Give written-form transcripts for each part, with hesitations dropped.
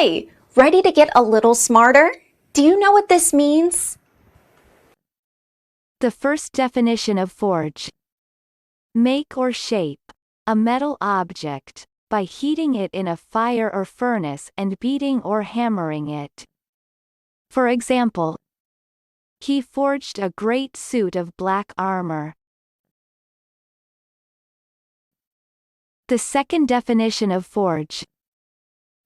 Hi, ready to get a little smarter? Do you know what this means? The first definition of forge. Make or shape a metal object by heating it in a fire or furnace and beating or hammering it. For example, he forged a great suit of black armor. The second definition of forge.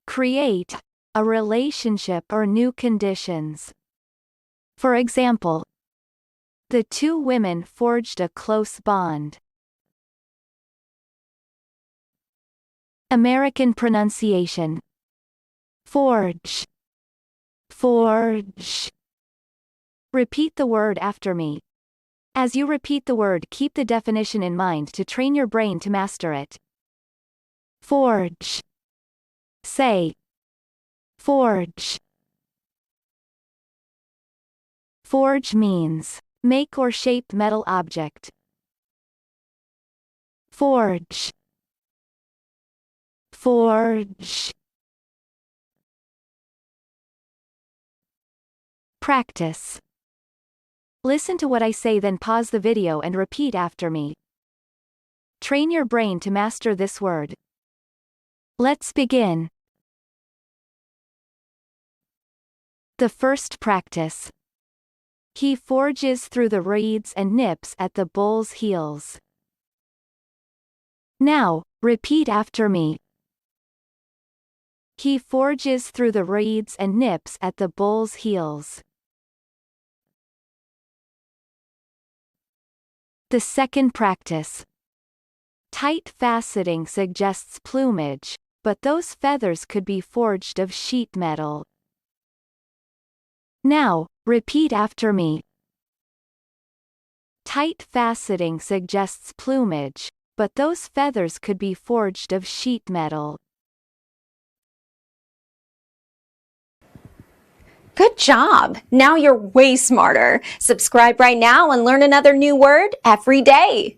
Create a relationship or new conditions. For example, the two women forged a close bond. American pronunciation. Forge. Forge. Repeat the word after me. As you repeat the word, keep the definition in mind to train your brain to master it. Forge. Say. Forge. Forge means make or shape metal object. Forge. Forge. Practice. Listen to what I say, then pause the video and repeat after me. Train your brain to master this word. Let's begin. The first practice. He forges through the reeds and nips at the bull's heels. Now, repeat after me. He forges through the reeds and nips at the bull's heels. The second practice. Tight faceting suggests plumage, but those feathers could be forged of sheet metal. Now, repeat after me. Tight faceting suggests plumage, but those feathers could be forged of sheet metal. Good job! Now you're way smarter. Subscribe right now and learn another new word every day.